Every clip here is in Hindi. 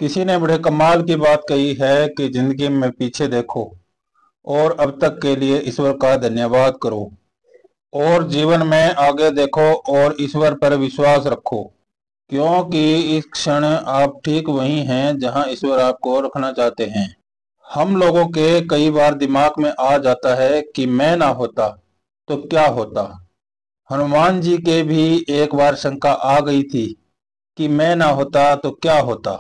किसी ने बड़े कमाल की बात कही है कि जिंदगी में पीछे देखो और अब तक के लिए ईश्वर का धन्यवाद करो और जीवन में आगे देखो और ईश्वर पर विश्वास रखो, क्योंकि इस क्षण आप ठीक वही हैं जहां ईश्वर आपको रखना चाहते हैं। हम लोगों के कई बार दिमाग में आ जाता है कि मैं ना होता तो क्या होता। हनुमान जी के भी एक बार शंका आ गई थी कि मैं ना होता तो क्या होता।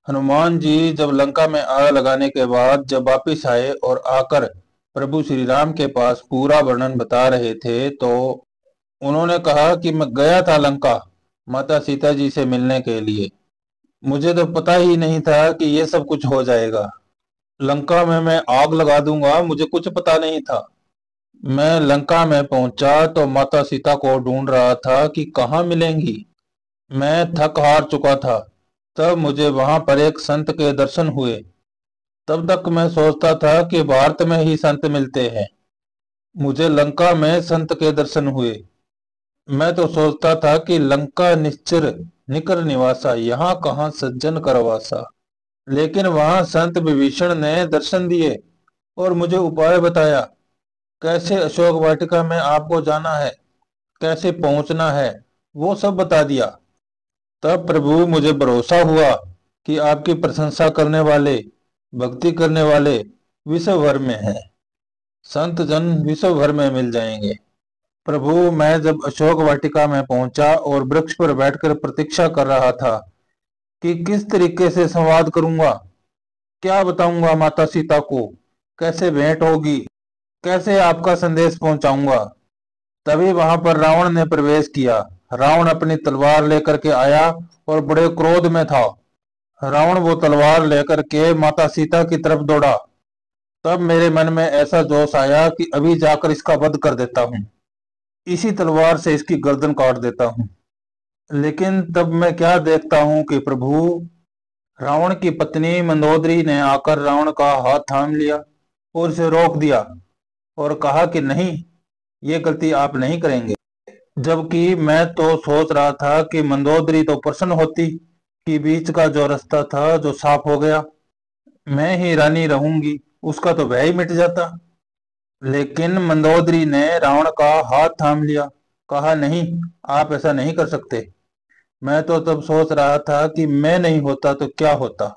हनुमान जी जब लंका में आग लगाने के बाद जब वापिस आए और आकर प्रभु श्री राम के पास पूरा वर्णन बता रहे थे, तो उन्होंने कहा कि मैं गया था लंका माता सीता जी से मिलने के लिए। मुझे तो पता ही नहीं था कि ये सब कुछ हो जाएगा। लंका में मैं आग लगा दूंगा, मुझे कुछ पता नहीं था। मैं लंका में पहुंचा तो माता सीता को ढूंढ रहा था कि कहाँ मिलेंगी। मैं थक हार चुका था। तब मुझे वहां पर एक संत के दर्शन हुए। तब तक मैं सोचता था कि भारत में ही संत मिलते हैं। मुझे लंका में संत के दर्शन हुए। मैं तो सोचता था कि लंका निश्चर निकर निवासा, यहाँ कहाँ सज्जन करवासा। लेकिन वहां संत विभीषण ने दर्शन दिए और मुझे उपाय बताया, कैसे अशोक वाटिका में आपको जाना है, कैसे पहुंचना है, वो सब बता दिया। तब प्रभु मुझे भरोसा हुआ कि आपकी प्रशंसा करने वाले, भक्ति करने वाले विश्व भर में हैं। संत जन विश्व भर में मिल जाएंगे। प्रभु, मैं जब अशोक वाटिका में पहुंचा और वृक्ष पर बैठकर प्रतीक्षा कर रहा था कि किस तरीके से संवाद करूंगा, क्या बताऊंगा माता सीता को, कैसे भेंट होगी, कैसे आपका संदेश पहुंचाऊंगा, तभी वहां पर रावण ने प्रवेश किया। रावण अपनी तलवार लेकर के आया और बड़े क्रोध में था। रावण वो तलवार लेकर के माता सीता की तरफ दौड़ा। तब मेरे मन में ऐसा जोश आया कि अभी जाकर इसका वध कर देता हूँ, इसी तलवार से इसकी गर्दन काट देता हूँ। लेकिन तब मैं क्या देखता हूँ कि प्रभु, रावण की पत्नी मंदोदरी ने आकर रावण का हाथ थाम लिया और उसे रोक दिया और कहा कि नहीं, ये गलती आप नहीं करेंगे। जबकि मैं तो सोच रहा था कि मंदोदरी तो प्रसन्न होती कि बीच का जो रास्ता था जो साफ हो गया, मैं ही रानी रहूंगी, उसका तो भय ही मिट जाता। लेकिन मंदोदरी ने रावण का हाथ थाम लिया, कहा नहीं, आप ऐसा नहीं कर सकते। मैं तो तब सोच रहा था कि मैं नहीं होता तो क्या होता।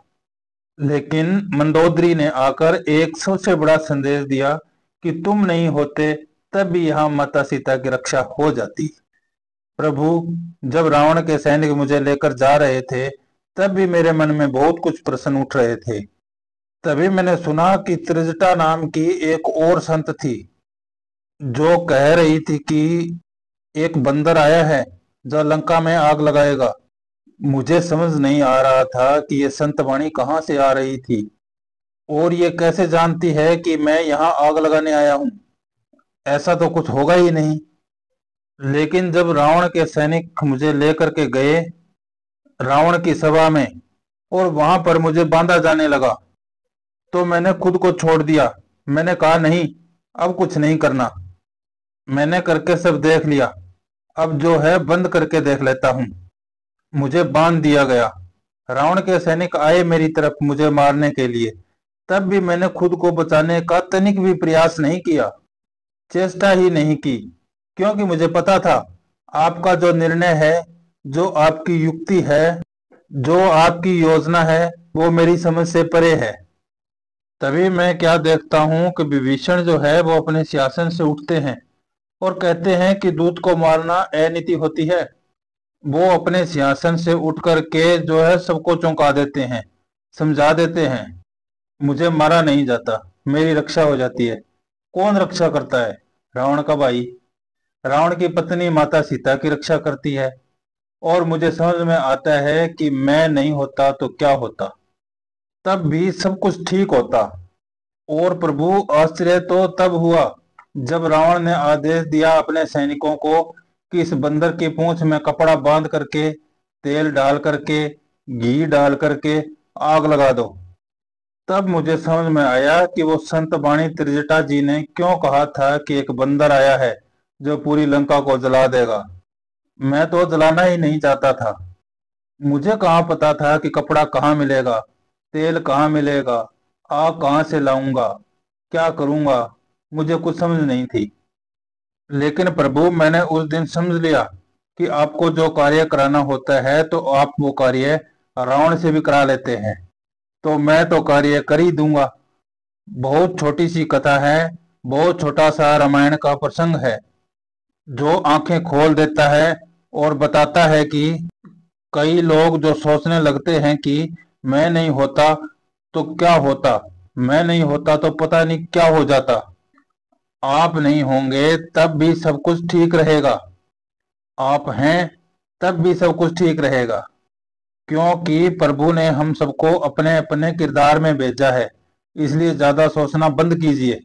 लेकिन मंदोदरी ने आकर एक सबसे बड़ा संदेश दिया कि तुम नहीं होते तब भी यहाँ माता सीता की रक्षा हो जाती। प्रभु, जब रावण के सैनिक मुझे लेकर जा रहे थे, तब भी मेरे मन में बहुत कुछ प्रश्न उठ रहे थे। तभी मैंने सुना कि त्रिजटा नाम की एक और संत थी, जो कह रही थी कि एक बंदर आया है जो लंका में आग लगाएगा। मुझे समझ नहीं आ रहा था कि ये संत वाणी कहाँ से आ रही थी और ये कैसे जानती है कि मैं यहाँ आग लगाने आया हूँ। ऐसा तो कुछ होगा ही नहीं। लेकिन जब रावण के सैनिक मुझे लेकर के गए रावण की सभा में और वहां पर मुझे बांधा जाने लगा, तो मैंने खुद को छोड़ दिया। मैंने कहा नहीं, अब कुछ नहीं करना। मैंने करके सब देख लिया, अब जो है बंद करके देख लेता हूँ। मुझे बांध दिया गया। रावण के सैनिक आए मेरी तरफ मुझे मारने के लिए, तब भी मैंने खुद को बचाने का तनिक भी प्रयास नहीं किया, चेष्टा ही नहीं की, क्योंकि मुझे पता था आपका जो निर्णय है, जो आपकी युक्ति है, जो आपकी योजना है, वो मेरी समझ से परे है। तभी मैं क्या देखता हूँ कि विभीषण जो है वो अपने सिंहासन से उठते हैं और कहते हैं कि दूत को मारना अनीति होती है। वो अपने सिंहासन से उठ करके जो है सबको चौंका देते हैं, समझा देते हैं। मुझे मारा नहीं जाता, मेरी रक्षा हो जाती है। कौन रक्षा करता है? रावण का भाई, रावण की पत्नी माता सीता की रक्षा करती है। और मुझे समझ में आता है कि मैं नहीं होता तो क्या होता, तब भी सब कुछ ठीक होता। और प्रभु, आश्चर्य तो तब हुआ जब रावण ने आदेश दिया अपने सैनिकों को कि इस बंदर की पूंछ में कपड़ा बांध करके, तेल डाल करके, घी डाल करके आग लगा दो। तब मुझे समझ में आया कि वो संत बाणी त्रिजटा जी ने क्यों कहा था कि एक बंदर आया है जो पूरी लंका को जला देगा। मैं तो जलाना ही नहीं चाहता था। मुझे कहाँ पता था कि कपड़ा कहाँ मिलेगा, तेल कहाँ मिलेगा, आग कहाँ से लाऊंगा, क्या करूंगा। मुझे कुछ समझ नहीं थी। लेकिन प्रभु, मैंने उस दिन समझ लिया कि आपको जो कार्य कराना होता है तो आप वो कार्य रावण से भी करा लेते हैं। तो मैं तो कार्य कर ही दूंगा। बहुत छोटी सी कथा है, बहुत छोटा सा रामायण का प्रसंग है, जो आंखें खोल देता है और बताता है कि कई लोग जो सोचने लगते हैं कि मैं नहीं होता तो क्या होता, मैं नहीं होता तो पता नहीं क्या हो जाता। आप नहीं होंगे तब भी सब कुछ ठीक रहेगा। आप हैं तब भी सब कुछ ठीक रहेगा, क्योंकि प्रभु ने हम सबको अपने अपने किरदार में भेजा है। इसलिए ज्यादा सोचना बंद कीजिए।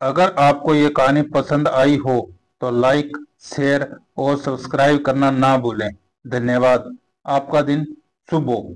अगर आपको ये कहानी पसंद आई हो तो लाइक, शेयर और सब्सक्राइब करना ना भूलें। धन्यवाद। आपका दिन शुभ हो।